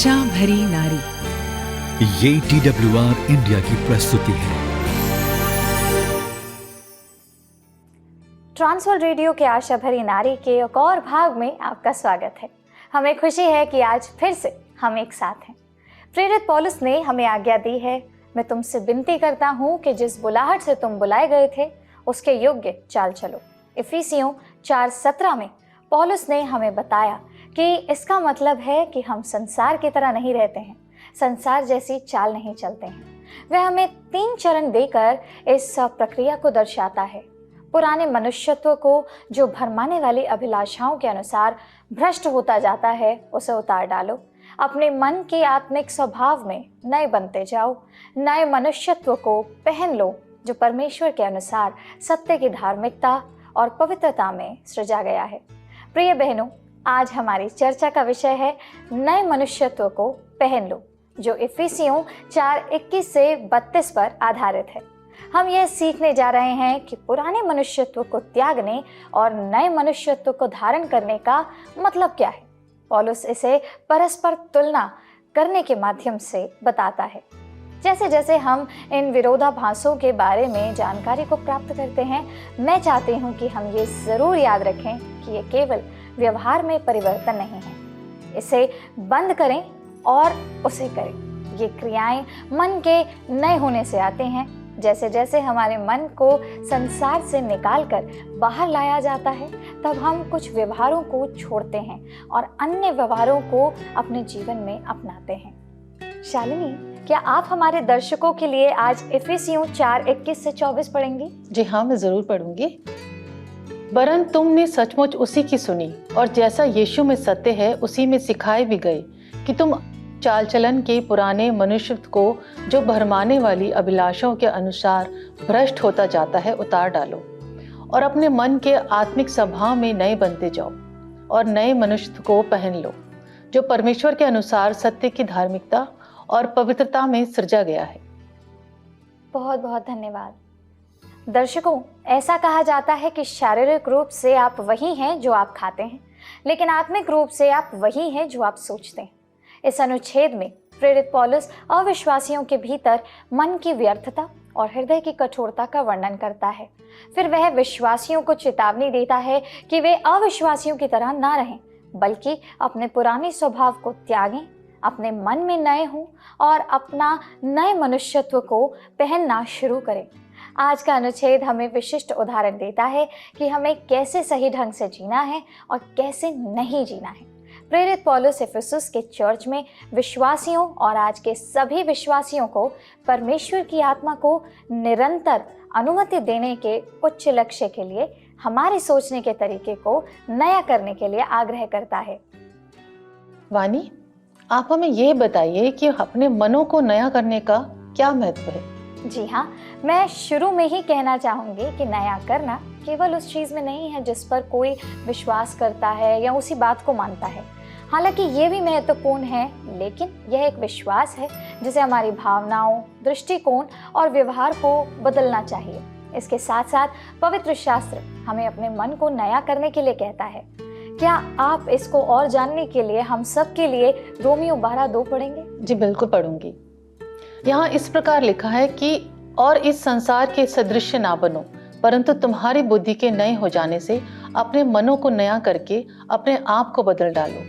आशा भरी नारी। ये TWR इंडिया की प्रस्तुति है। ट्रांसवर्ल्ड रेडियो के आशा भरी नारी के एक और भाग में आपका स्वागत है। हमें खुशी है कि आज फिर से हम एक साथ हैं। प्रेरित पौलुस ने हमें आज्ञा दी है, मैं तुमसे विनती करता हूँ कि जिस बुलाहट से तुम बुलाए गए थे उसके योग्य चाल चलो। इफिसियों 4:17 में पौलुस ने हमें बताया कि इसका मतलब है कि हम संसार की तरह नहीं रहते हैं, संसार जैसी चाल नहीं चलते हैं। वह हमें 3 चरण देकर इस प्रक्रिया को दर्शाता है। पुराने मनुष्यत्व को जो भरमाने वाली अभिलाषाओं के अनुसार भ्रष्ट होता जाता है उसे उतार डालो। अपने मन के आत्मिक स्वभाव में नए बनते जाओ। नए मनुष्यत्व को पहन लो जो परमेश्वर के अनुसार सत्य की धार्मिकता और पवित्रता में सृजा गया है। प्रिय बहनों, आज हमारी चर्चा का विषय है नए मनुष्यत्व को पहन लो, जो इफिसियों 4:21 से 32 पर आधारित है। हम यह सीखने जा रहे हैं कि पुराने मनुष्यत्व को त्यागने और नए मनुष्यत्व को धारण करने का मतलब क्या है। पौलुस इसे परस्पर तुलना करने के माध्यम से बताता है। जैसे जैसे हम इन विरोधाभासों के बारे में जानकारी को प्राप्त करते हैं, मैं चाहती हूँ कि हम ये ज़रूर याद रखें कि ये केवल व्यवहार में परिवर्तन नहीं है। इसे बंद करें और उसे करें। ये क्रियाएं मन के नए होने से आते हैं। जैसे जैसे हमारे मन को संसार से निकालकर बाहर लाया जाता है, तब हम कुछ व्यवहारों को छोड़ते हैं और अन्य व्यवहारों को अपने जीवन में अपनाते हैं। शालिनी, क्या आप हमारे दर्शकों के लिए आज इफिसियों 4:21 से 24 पढ़ेंगी? जी हाँ, मैं जरूर पढ़ूंगी। वरन तुमने सचमुच उसी की सुनी और जैसा यीशु में सत्य है उसी में सिखाए भी गए कि तुम चाल चलन के पुराने मनुष्यत्व को जो भरमाने वाली अभिलाषाओं के अनुसार भ्रष्ट होता जाता है उतार डालो और अपने मन के आत्मिक स्वभाव में नए बनते जाओ और नए मनुष्यत्व को पहन लो जो परमेश्वर के अनुसार सत्य की धार्मिकता और पवित्रता में सृजा गया है। बहुत बहुत धन्यवाद। दर्शकों, ऐसा कहा जाता है कि शारीरिक रूप से आप वही हैं जो आप खाते हैं, लेकिन आत्मिक रूप से आप वही हैं जो आप सोचते हैं। इस अनुच्छेद में प्रेरित पौलुस अविश्वासियों के भीतर मन की व्यर्थता और हृदय की कठोरता का वर्णन करता है। फिर वह विश्वासियों को चेतावनी देता है कि वे अविश्वासियों की तरह ना रहें, बल्कि अपने पुराने स्वभाव को त्यागें, अपने मन में नए हों और अपना नए मनुष्यत्व को पहनना शुरू करें। आज का अनुच्छेद हमें विशिष्ट उदाहरण देता है कि हमें कैसे सही ढंग से जीना है और कैसे नहीं जीना है। प्रेरित पौलुस इफिसुस के चर्च में विश्वासियों और आज के सभी विश्वासियों को परमेश्वर की आत्मा को निरंतर अनुमति देने के उच्च लक्ष्य के लिए हमारे सोचने के तरीके को नया करने के लिए आग्रह करता है। वानी, आप हमें ये बताइए कि अपने मनों को नया करने का क्या महत्व है? जी हाँ, मैं शुरू में ही कहना चाहूँगी कि नया करना केवल उस चीज़ में नहीं है जिस पर कोई विश्वास करता है या उसी बात को मानता है। हालांकि ये भी महत्वपूर्ण है, लेकिन यह एक विश्वास है जिसे हमारी भावनाओं, दृष्टिकोण और व्यवहार को बदलना चाहिए। इसके साथ साथ पवित्र शास्त्र हमें अपने मन को नया करने के लिए कहता है। क्या आप इसको और जानने के लिए हम सब के लिए रोमियो 12:2 पढ़ेंगे? जी बिल्कुल पढ़ूंगी। यहाँ इस प्रकार लिखा है कि और इस संसार के सदृश ना बनो, परंतु तुम्हारी बुद्धि के नए हो जाने से अपने मनों को नया करके अपने आप को बदल डालो,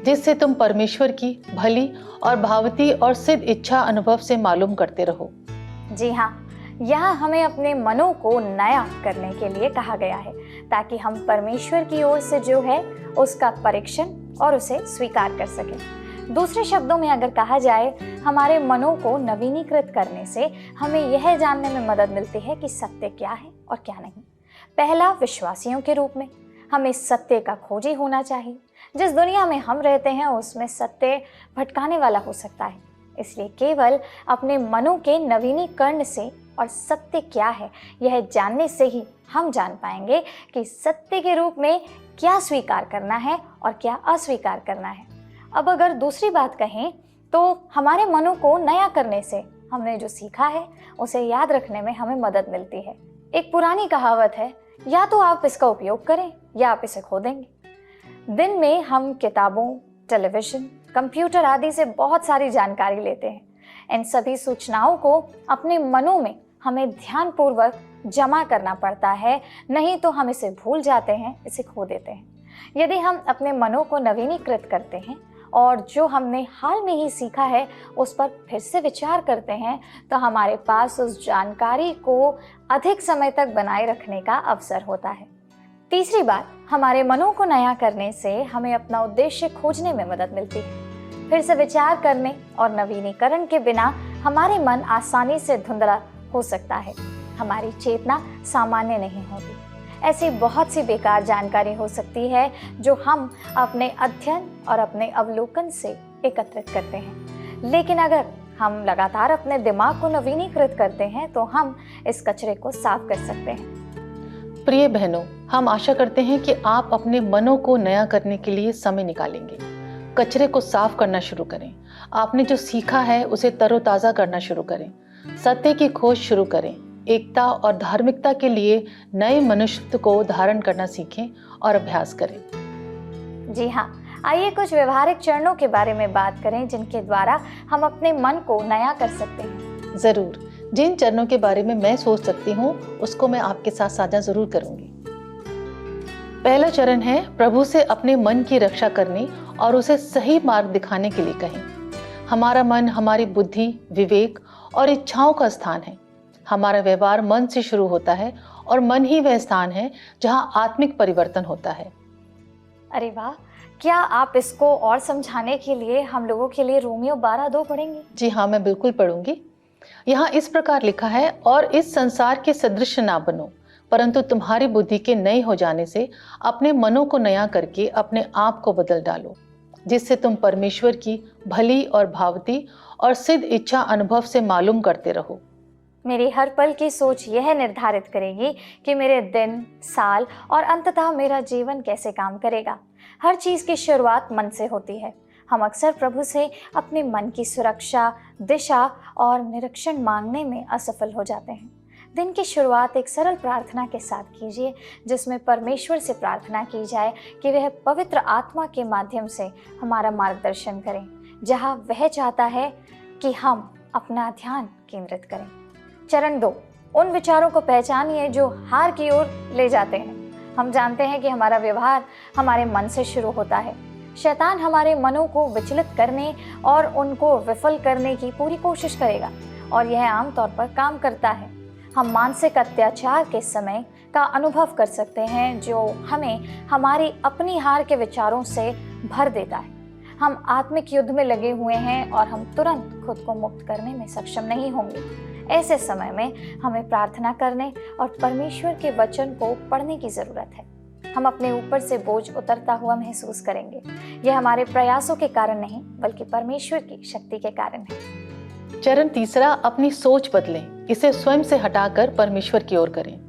जिससे तुम परमेश्वर की भली और भावती और सिद्ध इच्छा अनुभव से मालूम करते रहो। जी हाँ, यहाँ हमें अपने मनों को नया करने के लिए कहा गया है ताकि हम परमेश्वर की ओर से जो है उसका परीक्षण और उसे स्वीकार कर सकें। दूसरे शब्दों में अगर कहा जाए, हमारे मनों को नवीनीकृत करने से हमें यह जानने में मदद मिलती है कि सत्य क्या है और क्या नहीं। पहला, विश्वासियों के रूप में हमें सत्य का खोजी होना चाहिए। जिस दुनिया में हम रहते हैं उसमें सत्य भटकाने वाला हो सकता है, इसलिए केवल अपने मनों के नवीनीकरण से और सत्य क्या है यह जानने से ही हम जान पाएंगे कि सत्य के रूप में क्या स्वीकार करना है और क्या अस्वीकार करना है। अब अगर दूसरी बात कहें तो हमारे मनों को नया करने से हमने जो सीखा है उसे याद रखने में हमें मदद मिलती है। एक पुरानी कहावत है, या तो आप इसका उपयोग करें या आप इसे खो देंगे। दिन में हम किताबों, टेलीविज़न कंप्यूटर आदि से बहुत सारी जानकारी लेते हैं। इन सभी सूचनाओं को अपने मनों में हमें ध्यानपूर्वक जमा करना पड़ता है, नहीं तो हम इसे भूल जाते हैं, इसे खो देते हैं। यदि हम अपने मनों को नवीनीकृत करते हैं और जो हमने हाल में ही सीखा है उस पर फिर से विचार करते हैं, तो हमारे पास उस जानकारी को अधिक समय तक बनाए रखने का अवसर होता है। तीसरी बात, हमारे मनों को नया करने से हमें अपना उद्देश्य खोजने में मदद मिलती है। फिर से विचार करने और नवीनीकरण के बिना हमारे मन आसानी से धुंधला हो सकता है, हमारी चेतना सामान्य नहीं होती। ऐसी बहुत सी बेकार जानकारी हो सकती है जो हम अपने अध्ययन और अपने अवलोकन से एकत्रित करते हैं, लेकिन अगर हम लगातार अपने दिमाग को नवीनीकृत करते हैं तो हम इस कचरे को साफ कर सकते हैं। प्रिय बहनों, हम आशा करते हैं कि आप अपने मनों को नया करने के लिए समय निकालेंगे। कचरे को साफ करना शुरू करें। आपने जो सीखा है उसे तरोताज़ा करना शुरू करें। सत्य की खोज शुरू करें। एकता और धार्मिकता के लिए नए मनुष्यत्व को धारण करना सीखें और अभ्यास करें। जी हाँ, आइए कुछ व्यवहारिक चरणों के बारे में बात करें जिनके द्वारा हम अपने मन को नया कर सकते हैं। जरूर, जिन चरणों के बारे में मैं सोच सकती हूँ उसको मैं आपके साथ साझा जरूर करूंगी। पहला चरण है प्रभु से अपने मन की रक्षा करने और उसे सही मार्ग दिखाने के लिए कहें। हमारा मन हमारी बुद्धि, विवेक और इच्छाओं का स्थान है। हमारा व्यवहार मन से शुरू होता है और मन ही वह स्थान है जहां आत्मिक परिवर्तन होता है। अरे वाह, क्या आप इसको और समझाने के लिए हम लोगों के लिए रोमियो 12:2 पढ़ेंगे? जी हाँ, मैं बिल्कुल पढ़ूंगी। यहाँ इस प्रकार लिखा है, और इस संसार के सदृश ना बनो, परंतु तुम्हारी बुद्धि के नए हो जाने से अपने मनों को नया करके अपने आप को बदल डालो, जिससे तुम परमेश्वर की भली और भावती और सिद्ध इच्छा अनुभव से मालूम करते रहो। मेरी हर पल की सोच यह निर्धारित करेगी कि मेरे दिन, साल और अंततः मेरा जीवन कैसे काम करेगा। हर चीज़ की शुरुआत मन से होती है। हम अक्सर प्रभु से अपने मन की सुरक्षा, दिशा और निरीक्षण मांगने में असफल हो जाते हैं। दिन की शुरुआत एक सरल प्रार्थना के साथ कीजिए, जिसमें परमेश्वर से प्रार्थना की जाए कि वह पवित्र आत्मा के माध्यम से हमारा मार्गदर्शन करें, जहां वह चाहता है कि हम अपना ध्यान केंद्रित करें। चरण 2, उन विचारों को पहचानिए जो हार की ओर ले जाते हैं। हम जानते हैं कि हमारा व्यवहार हमारे मन से शुरू होता है। शैतान हमारे मनों को विचलित करने और उनको विफल करने की पूरी कोशिश करेगा, और यह आमतौर पर काम करता है। हम मानसिक अत्याचार के समय का अनुभव कर सकते हैं जो हमें हमारी अपनी हार के विचारों से भर देता है। हम आत्मिक युद्ध में लगे हुए हैं और हम तुरंत खुद को मुक्त करने में सक्षम नहीं होंगे। ऐसे समय में हमें प्रार्थना करने और परमेश्वर के वचन को पढ़ने की ज़रूरत है। हम अपने ऊपर से बोझ उतरता हुआ महसूस करेंगे। यह हमारे प्रयासों के कारण नहीं, बल्कि परमेश्वर की शक्ति के कारण है। चरण 3, अपनी सोच बदलें। इसे स्वयं से हटाकर परमेश्वर की ओर करें।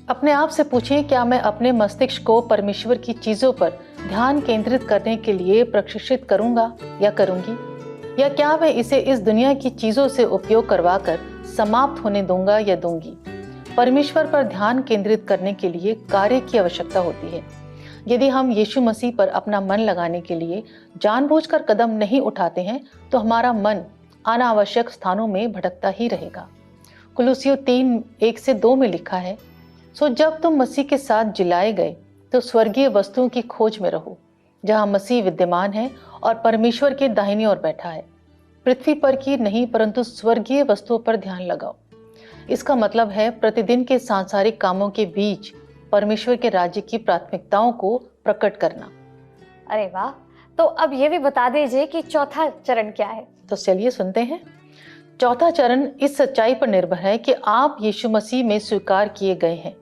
अपने आप से पूछें, क्या मैं अपने मस्तिष्क को परमेश्वर की चीज़ों पर ध्यान केंद्रित करने के लिए प्रशिक्षित करूंगा या करूंगी, या क्या मैं इसे इस दुनिया की चीज़ों से उपयोग करवाकर समाप्त होने दूंगा या दूंगी। परमेश्वर पर ध्यान केंद्रित करने के लिए कार्य की आवश्यकता होती है। यदि हम यीशु मसीह पर अपना मन लगाने के लिए जानबूझकर कदम नहीं उठाते हैं तो हमारा मन अनावश्यक स्थानों में भटकता ही रहेगा। कुलुसियों 3:1-2 में लिखा है, सो जब तुम मसीह के साथ जिलाए गए तो स्वर्गीय वस्तुओं की खोज में रहो, जहां मसीह विद्यमान है और परमेश्वर के दाहिनी ओर बैठा है। पृथ्वी पर की नहीं परंतु स्वर्गीय वस्तुओं पर ध्यान लगाओ। इसका मतलब है प्रतिदिन के सांसारिक कामों के बीच परमेश्वर के राज्य की प्राथमिकताओं को प्रकट करना। अरे वाह, तो अब ये भी बता दीजिए कि चौथा चरण क्या है। तो चलिए सुनते हैं। चौथा चरण इस सच्चाई पर निर्भर है कि आप यीशु मसीह में स्वीकार किए गए हैं।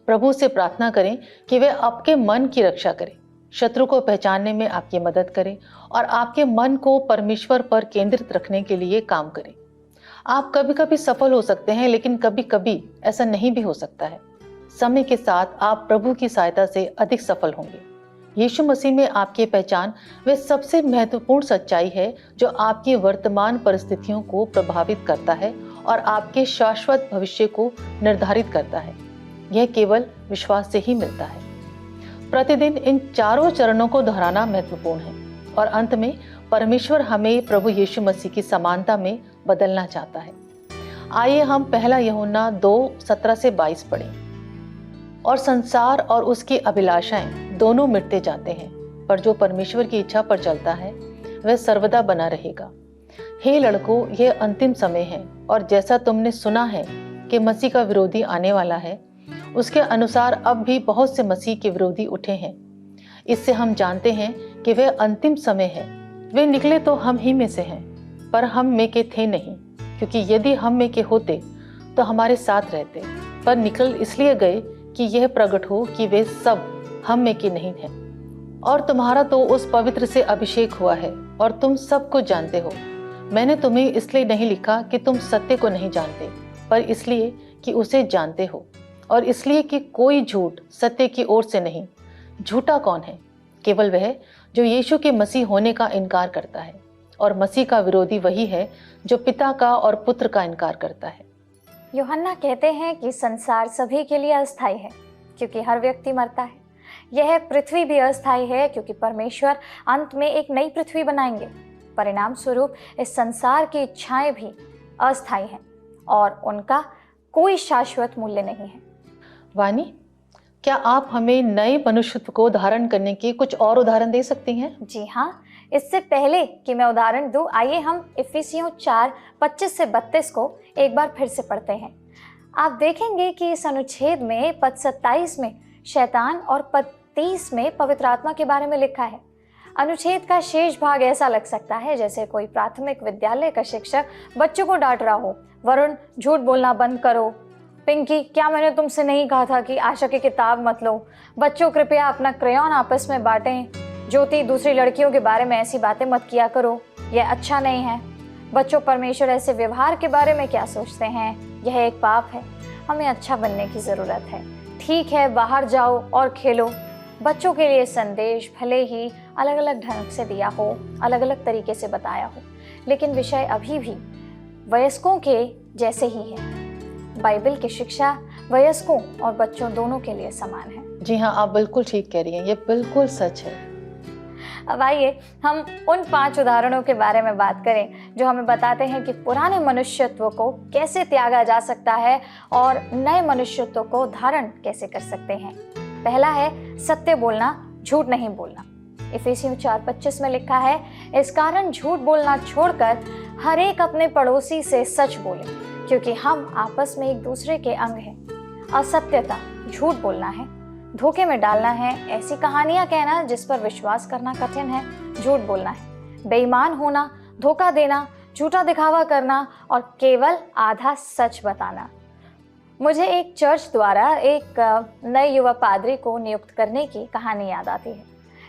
प्रभु से प्रार्थना करें कि वह आपके मन की रक्षा करें, शत्रु को पहचानने में आपकी मदद करें और आपके मन को परमेश्वर पर केंद्रित रखने के लिए काम करें। आप कभी कभी सफल हो सकते हैं, लेकिन कभी कभी ऐसा नहीं भी हो सकता है। समय के साथ आप प्रभु की सहायता से अधिक सफल होंगे। यीशु मसीह में आपकी पहचान वह सबसे महत्वपूर्ण सच्चाई है जो आपकी वर्तमान परिस्थितियों को प्रभावित करता है और आपके शाश्वत भविष्य को निर्धारित करता है। यह केवल विश्वास से ही मिलता है। प्रतिदिन इन चारों चरणों को दोहराना महत्वपूर्ण है और अंत में परमेश्वर हमें प्रभु यीशु मसीह की समानता में बदलना चाहता है। आइए हम पहला यूहन्ना 2:17-22 पढ़ें। और संसार और उसकी अभिलाषाएं दोनों मिटते जाते हैं, पर जो परमेश्वर की इच्छा पर चलता है वह सर्वदा बना रहेगा। हे लड़कों, यह अंतिम समय है, और जैसा तुमने सुना है कि मसीह का विरोधी आने वाला है, उसके अनुसार अब भी बहुत से मसीह के विरोधी उठे हैं। इससे हम जानते हैं कि वह अंतिम समय है। वे निकले तो हम ही में से हैं, पर हम में के थे नहीं, क्योंकि यदि हम में के होते तो हमारे साथ रहते, पर निकल इसलिए गए कि यह प्रकट हो कि वे सब हम में के नहीं हैं। और तुम्हारा तो उस पवित्र से अभिषेक हुआ है, और तुम सब कुछ जानते हो। मैंने तुम्हें इसलिए नहीं लिखा कि तुम सत्य को नहीं जानते, पर इसलिए कि उसे जानते हो, और इसलिए कि कोई झूठ सत्य की ओर से नहीं। झूठा कौन है? केवल वह जो यीशु के मसीह होने का इनकार करता है, और मसीह का विरोधी वही है जो पिता का और पुत्र का इनकार करता है। यूहन्ना कहते हैं कि संसार सभी के लिए अस्थायी है, क्योंकि हर व्यक्ति मरता है। यह पृथ्वी भी अस्थायी है, क्योंकि परमेश्वर अंत में एक नई पृथ्वी बनाएंगे। परिणाम स्वरूप इस संसार की इच्छाएं भी अस्थायी हैं, और उनका कोई शाश्वत मूल्य नहीं है। वानी, क्या आप हमें नए मनुष्यत्व को धारण करने के कुछ और उदाहरण दे सकती हैं? जी हाँ, इससे पहले कि मैं उदाहरण दूं, आइए हम इफिसियों 4:25-32 को एक बार फिर से पढ़ते हैं। आप देखेंगे कि इस अनुच्छेद में पद 27 में शैतान और पद 30 में पवित्र आत्मा के बारे में लिखा है। अनुच्छेद का शेष भाग ऐसा लग सकता है जैसे कोई प्राथमिक विद्यालय का शिक्षक बच्चों को डांट रहा हो। वरुण, झूठ बोलना बंद करो। पिंकी, क्या मैंने तुमसे नहीं कहा था कि आशा की किताब मत लो? बच्चों, कृपया अपना क्रेयॉन आपस में बांटें। ज्योति, दूसरी लड़कियों के बारे में ऐसी बातें मत किया करो, यह अच्छा नहीं है। बच्चों, परमेश्वर ऐसे व्यवहार के बारे में क्या सोचते हैं? यह एक पाप है। हमें अच्छा बनने की ज़रूरत है। ठीक है, बाहर जाओ और खेलो। बच्चों के लिए संदेश भले ही अलग अलग ढंग से दिया हो, अलग अलग तरीके से बताया हो, लेकिन विषय अभी भी वयस्कों के जैसे ही है। बाइबल की शिक्षा वयस्कों और बच्चों दोनों के लिए समान है। जी हाँ, आप बिल्कुल ठीक कह रही हैं, ये बिल्कुल सच है। अब आइए हम उन 5 उदाहरणों के बारे में बात करें जो हमें बताते हैं कि पुराने मनुष्यत्व को कैसे त्यागा जा सकता है और नए मनुष्यत्व को धारण कैसे कर सकते हैं। पहला है सत्य बोलना, झूठ नहीं बोलना। इफिसियों 4:25 में लिखा है, इस कारण झूठ बोलना छोड़कर हर एक अपने पड़ोसी से सच बोले, क्योंकि हम आपस में एक दूसरे के अंग हैं। असत्यता, झूठ बोलना है, धोखे में डालना है, ऐसी कहानियां कहना जिस पर विश्वास करना कठिन है, झूठ बोलना है। बेईमान होना, धोखा देना, झूठा दिखावा करना और केवल आधा सच बताना। मुझे एक चर्च द्वारा एक नए युवा पादरी को नियुक्त करने की कहानी याद आती है।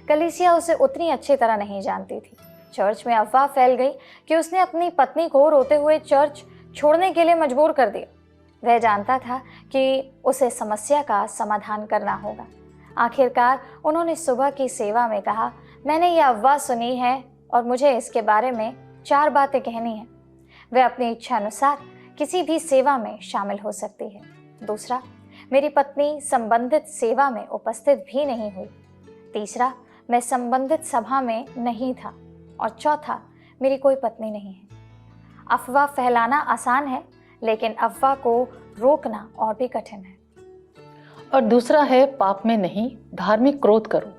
कलीसिया उसे उतनी अच्छी तरह नहीं जानती थी। चर्च में अफवाह फैल गई कि उसने अपनी पत्नी को रोते हुए चर्च छोड़ने के लिए मजबूर कर दिया। वह जानता था कि उसे समस्या का समाधान करना होगा। आखिरकार उन्होंने सुबह की सेवा में कहा, मैंने यह अफवाह सुनी है और मुझे इसके बारे में 4 बातें कहनी हैं। वह अपनी इच्छा अनुसार किसी भी सेवा में शामिल हो सकती है। दूसरा, मेरी पत्नी संबंधित सेवा में उपस्थित भी नहीं हुई। तीसरा, मैं संबंधित सभा में नहीं था। और चौथा, मेरी कोई पत्नी नहीं है। अफवाह फैलाना आसान है, लेकिन अफवाह को रोकना और भी कठिन है। और दूसरा है पाप में नहीं, धार्मिक क्रोध करो।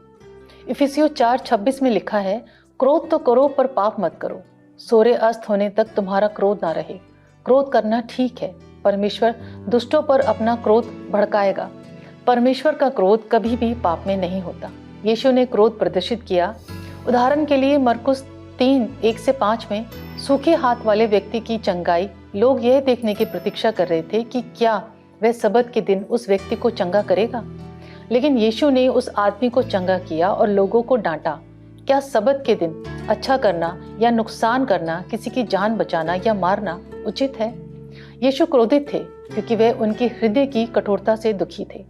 इफिसियों 4:26 में लिखा है, क्रोध तो करो पर पाप मत करो। सूर्य अस्त होने तक तुम्हारा क्रोध ना रहे। क्रोध करना ठीक है। परमेश्वर दुष्टों पर अपना क्रोध भड़काएगा। परमेश्वर का क्रोध कभी भी पाप में नहीं होता। यीशु ने क्रोध प्रदर्शित किया। उदाहरण के लिए मरकुस 3:1-5 में सूखे हाथ वाले व्यक्ति की चंगाई, लोग यह देखने की प्रतीक्षा कर रहे थे कि क्या वह सबत के दिन उस व्यक्ति को चंगा करेगा। लेकिन यीशु ने उस आदमी को चंगा किया और लोगों को डांटा। क्या सबत के दिन अच्छा करना या नुकसान करना, किसी की जान बचाना या मारना उचित है? यीशु क्रोधित थे क्योंकि वे उनके हृदय की कठोरता से दुखी थे।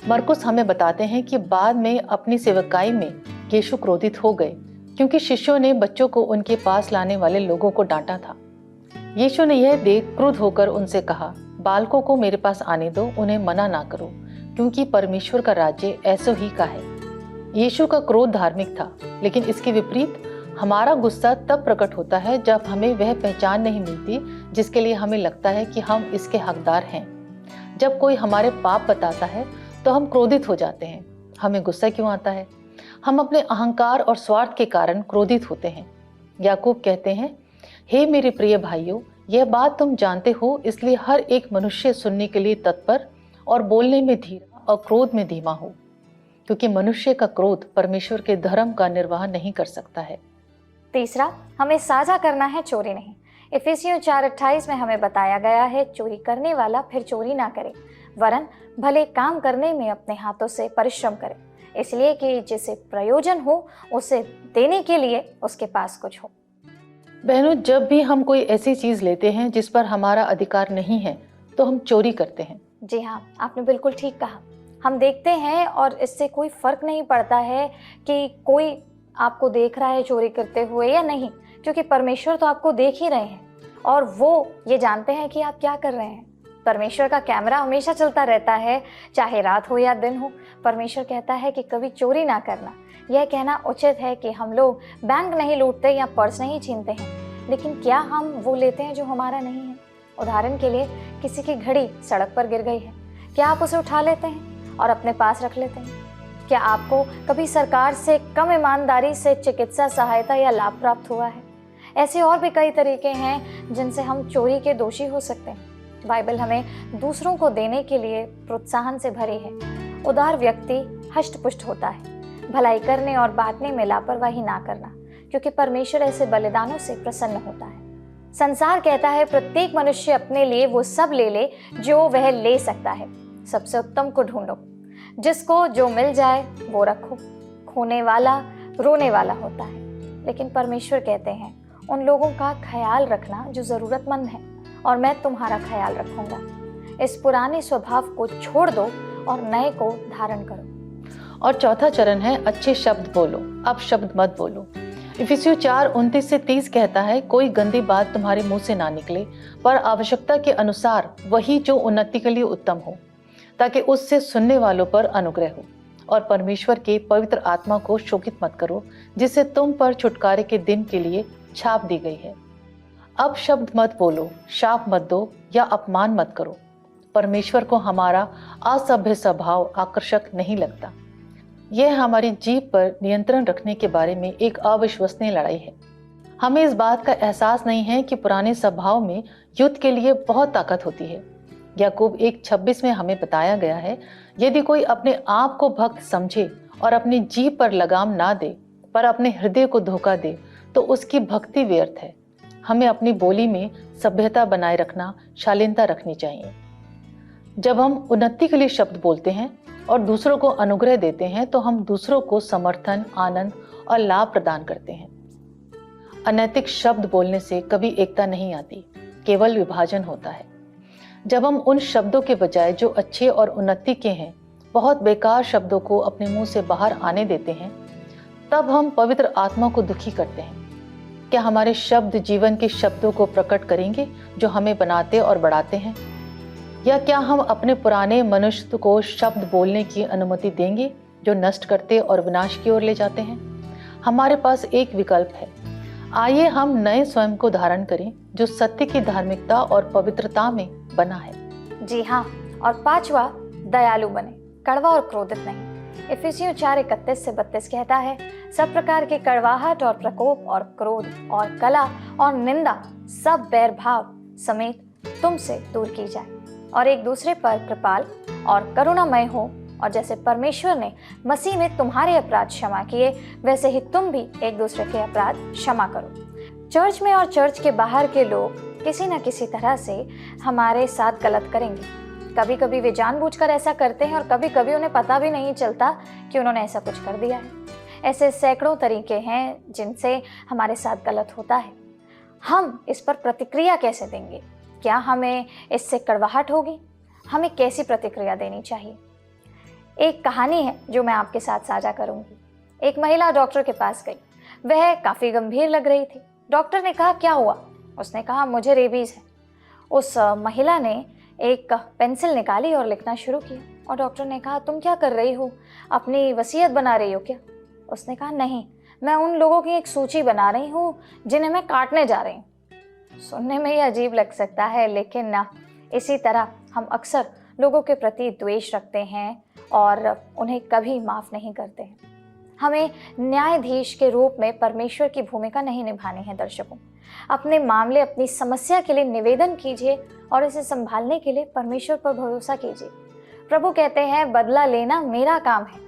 मरकुस हमें बताते हैं कि बाद में अपनी सेवकाई में यीशु क्रोधित हो गए क्योंकि शिष्यों ने बच्चों को उनके पास लाने वाले लोगों को डांटा था। यीशु ने यह देख क्रुद्ध होकर उनसे कहा, बालकों को मेरे पास आने दो, उन्हें मना ना करो, क्योंकि परमेश्वर का राज्य ऐसो ही का है। यीशु का क्रोध धार्मिक था, लेकिन इसके विपरीत हमारा गुस्सा तब प्रकट होता है जब हमें वह पहचान नहीं मिलती जिसके लिए हमें लगता है कि हम इसके हकदार हैं। जब कोई हमारे पाप बताता है तो हम क्रोधित हो जाते हैं। हमें गुस्सा क्यों आता है? हम अपने अहंकार और स्वार्थ के कारण क्रोधित होते हैं। याकूब कहते हैं, हे मेरे प्रिय भाइयों, यह बात तुम जानते हो, इसलिए हर एक मनुष्य सुनने के लिए तत्पर और बोलने में धीरा और क्रोध में धीमा हो, क्योंकि मनुष्य का क्रोध परमेश्वर के धर्म का निर्वाह नहीं कर सकता है। तीसरा, हमें साझा करना है, चोरी नहीं। इफिसियों 4:28 में हमें बताया गया है, चोरी करने वाला फिर चोरी ना करे, वरन भले काम करने में अपने हाथों से परिश्रम करे, इसलिए कि जिसे प्रयोजन हो उसे देने के लिए उसके पास कुछ हो। बहनों, जब भी हम कोई ऐसी चीज लेते हैं जिस पर हमारा अधिकार नहीं है तो हम चोरी करते हैं। जी हाँ, आपने बिल्कुल ठीक कहा। हम देखते हैं और इससे कोई फर्क नहीं पड़ता है कि कोई आपको देख रहा है चोरी करते हुए या नहीं, क्योंकि परमेश्वर तो आपको देख ही रहे हैं और वो ये जानते हैं कि आप क्या कर रहे हैं। परमेश्वर का कैमरा हमेशा चलता रहता है, चाहे रात हो या दिन हो। परमेश्वर कहता है कि कभी चोरी ना करना। यह कहना उचित है कि हम लोग बैंक नहीं लूटते या पर्स नहीं छीनते हैं, लेकिन क्या हम वो लेते हैं जो हमारा नहीं है? उदाहरण के लिए, किसी की घड़ी सड़क पर गिर गई है, क्या आप उसे उठा लेते हैं और अपने पास रख लेते हैं? क्या आपको कभी सरकार से कम ईमानदारी से चिकित्सा सहायता या लाभ प्राप्त हुआ है? ऐसे और भी कई तरीके हैं जिनसे हम चोरी के दोषी हो सकते हैं। बाइबल हमें दूसरों को देने के लिए प्रोत्साहन से भरी है। उदार व्यक्ति हष्ट-पुष्ट होता है। भलाई करने और बांटने में लापरवाही ना करना, क्योंकि परमेश्वर ऐसे बलिदानों से प्रसन्न होता है। संसार कहता है प्रत्येक मनुष्य अपने लिए वो सब ले ले जो वह ले सकता है। सबसे उत्तम को ढूंढो, जिसको जो मिल जाए वो रखो। खोने वाला रोने वाला होता है, लेकिन परमेश्वर कहते हैं उन लोगों का ख्याल रखना जो जरूरतमंद है, और मैं तुम्हारा ख्याल रखूंगा। इस पुराने स्वभाव को छोड़ दो और नए को धारण करो। और चौथा चरण है, अच्छे शब्द बोलो, अब शब्द मत बोलो। इफिसियों 4:29 से 30 कहता है, कोई गंदी बात तुम्हारे मुंह से ना निकले, पर आवश्यकता के अनुसार वही जो उन्नति के लिए उत्तम हो, ताकि उससे सुनने वालों पर अनुग्रह हो। और परमेश्वर के पवित्र आत्मा को शोकित मत करो, जिससे तुम पर छुटकारे के दिन के लिए छाप दी गई है। अब शब्द मत बोलो, शाप मत दो या अपमान मत करो। परमेश्वर को हमारा असभ्य स्वभाव आकर्षक नहीं लगता। यह हमारी जीभ पर नियंत्रण रखने के बारे में एक अविश्वसनीय लड़ाई है। हमें इस बात का एहसास नहीं है कि पुराने स्वभाव में युद्ध के लिए बहुत ताकत होती है। याकूब 1:26 में हमें बताया गया है, यदि कोई अपने आप को भक्त समझे और अपनी जीभ पर लगाम ना दे, पर अपने हृदय को धोखा दे, तो उसकी भक्ति व्यर्थ है। हमें अपनी बोली में सभ्यता बनाए रखना, शालीनता रखनी चाहिए। जब हम उन्नति के लिए शब्द बोलते हैं और दूसरों को अनुग्रह देते हैं, तो हम दूसरों को समर्थन, आनंद और लाभ प्रदान करते हैं। अनैतिक शब्द बोलने से कभी एकता नहीं आती, केवल विभाजन होता है। जब हम उन शब्दों के बजाय जो अच्छे और उन्नति के हैं, बहुत बेकार शब्दों को अपने मुंह से बाहर आने देते हैं, तब हम पवित्र आत्मा को दुखी करते हैं। क्या हमारे शब्द जीवन के शब्दों को प्रकट करेंगे जो हमें बनाते और बढ़ाते हैं, या क्या हम अपने पुराने मनुष्य को शब्द बोलने की अनुमति देंगे जो नष्ट करते और विनाश की ओर ले जाते हैं? हमारे पास एक विकल्प है। आइए हम नए स्वयं को धारण करें जो सत्य की धार्मिकता और पवित्रता में बना है। जी हाँ, और पांचवा, दयालु बने, कड़वा और क्रोधित नहीं। इफिसियों 4:31 से 32 कहता है, सब प्रकार की कड़वाहट और प्रकोप और क्रोध और कला और निंदा सब बैर भाव समेत तुमसे दूर की जाए, और एक दूसरे पर कृपाल और करुणामय हो, और जैसे परमेश्वर ने मसीह में तुम्हारे अपराध क्षमा किए, वैसे ही तुम भी एक दूसरे के अपराध क्षमा करो। चर्च में और चर्च के बाहर के लोग किसी न किसी तरह से हमारे साथ गलत करेंगे। कभी कभी वे जानबूझकर ऐसा करते हैं और कभी कभी उन्हें पता भी नहीं चलता कि उन्होंने ऐसा कुछ कर दिया है। ऐसे सैकड़ों तरीके हैं जिनसे हमारे साथ गलत होता है। हम इस पर प्रतिक्रिया कैसे देंगे? क्या हमें इससे कड़वाहट होगी? हमें कैसी प्रतिक्रिया देनी चाहिए? एक कहानी है जो मैं आपके साथ साझा करूंगी। एक महिला डॉक्टर के पास गई। वह काफ़ी गंभीर लग रही थी। डॉक्टर ने कहा, क्या हुआ? उसने कहा, मुझे रेबीज है। उस महिला ने एक पेंसिल निकाली और लिखना शुरू किया, और डॉक्टर ने कहा, तुम क्या कर रही हो? अपनी वसीयत बना रही हो क्या? उसने कहा, नहीं, मैं उन लोगों की एक सूची बना रही हूँ जिन्हें मैं काटने जा रही हूँ। सुनने में ही अजीब लग सकता है, लेकिन ना इसी तरह हम अक्सर लोगों के प्रति द्वेष रखते हैं और उन्हें कभी माफ़ नहीं करते हैं। हमें न्यायाधीश के रूप में परमेश्वर की भूमिका नहीं निभानी है। दर्शकों, अपने मामले, अपनी समस्या के लिए निवेदन कीजिए और इसे संभालने के लिए परमेश्वर पर भरोसा कीजिए। प्रभु कहते हैं, बदला लेना मेरा काम है।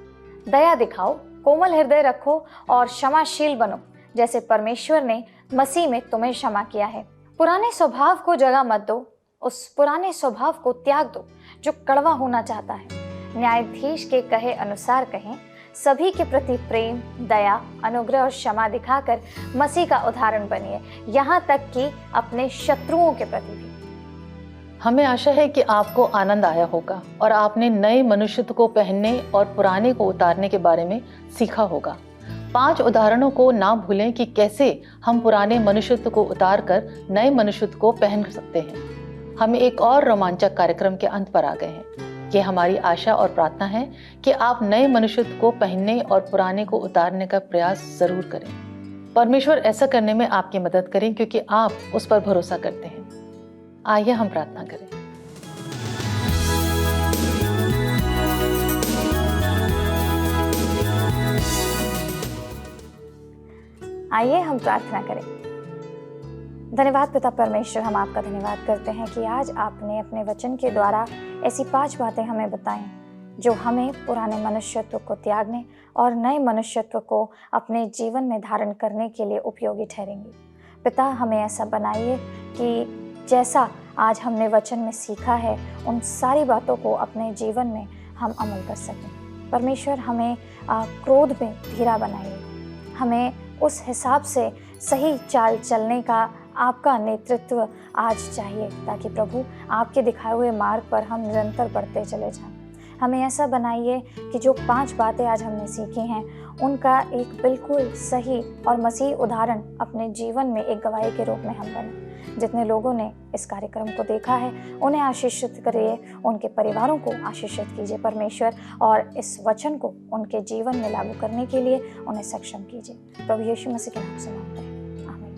दया दिखाओ, कोमल हृदय रखो और क्षमाशील बनो, जैसे परमेश्वर ने मसीह में तुम्हें क्षमा किया है। पुराने स्वभाव को जगह मत दो, उस पुराने स्वभाव को त्याग दो जो कड़वा होना चाहता है। न्यायाधीश के कहे अनुसार कहें, सभी के प्रति प्रेम, दया, अनुग्रह और क्षमा दिखाकर मसीह का उदाहरण बनिए, यहाँ तक कि अपने शत्रुओं के प्रति भी। हमें आशा है कि आपको आनंद आया होगा और आपने नए मनुष्यत्व को पहनने और पुराने को उतारने के बारे में सीखा होगा। 5 उदाहरणों को ना भूलें कि कैसे हम पुराने मनुष्यत्व को उतार कर नए मनुष्यत्व को पहन सकते हैं। हम एक और रोमांचक कार्यक्रम के अंत पर आ गए हैं। ये हमारी आशा और प्रार्थना है कि आप नए मनुष्यत्व को पहनने और पुराने को उतारने का प्रयास जरूर करें। परमेश्वर ऐसा करने में आपकी मदद करें, क्योंकि आप उस पर भरोसा करते हैं। आइए हम प्रार्थना करें। आइए हम प्रार्थना करें। धन्यवाद पिता परमेश्वर, हम आपका धन्यवाद करते हैं कि आज आपने अपने वचन के द्वारा ऐसी 5 बातें हमें बताएं जो हमें पुराने मनुष्यत्व को त्यागने और नए मनुष्यत्व को अपने जीवन में धारण करने के लिए उपयोगी ठहरेंगी। पिता, हमें ऐसा बनाइए कि जैसा आज हमने वचन में सीखा है, उन सारी बातों को अपने जीवन में हम अमल कर सकें। परमेश्वर, हमें क्रोध में धीरा बनाइए। हमें उस हिसाब से सही चाल चलने का आपका नेतृत्व आज चाहिए, ताकि प्रभु आपके दिखाए हुए मार्ग पर हम निरंतर बढ़ते चले जाएं। हमें ऐसा बनाइए कि जो 5 बातें आज हमने सीखी हैं, उनका एक बिल्कुल सही और मसीह उदाहरण अपने जीवन में एक गवाही के रूप में हम बने। जितने लोगों ने इस कार्यक्रम को देखा है, उन्हें आशीषित करिए, उनके परिवारों को आशीषित कीजिए परमेश्वर, और इस वचन को उनके जीवन में लागू करने के लिए उन्हें सक्षम कीजिए। प्रभु यीशु मसीह के नाम से मांगते हैं, आमीन।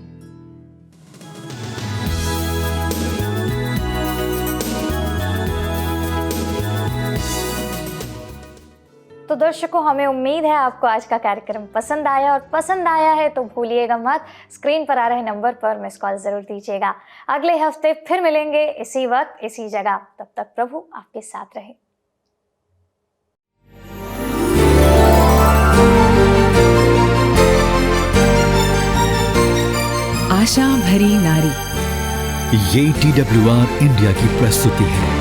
तो दर्शकों, हमें उम्मीद है आपको आज का कार्यक्रम पसंद आया, और पसंद आया है तो भूलिएगा मत, स्क्रीन पर आ रहे नंबर पर मिस कॉल जरूर दीजिएगा। अगले हफ्ते फिर मिलेंगे इसी वक्त इसी जगह। तब तक प्रभु आपके साथ रहे। आशा भरी नारी, ये TWR इंडिया की प्रस्तुति है।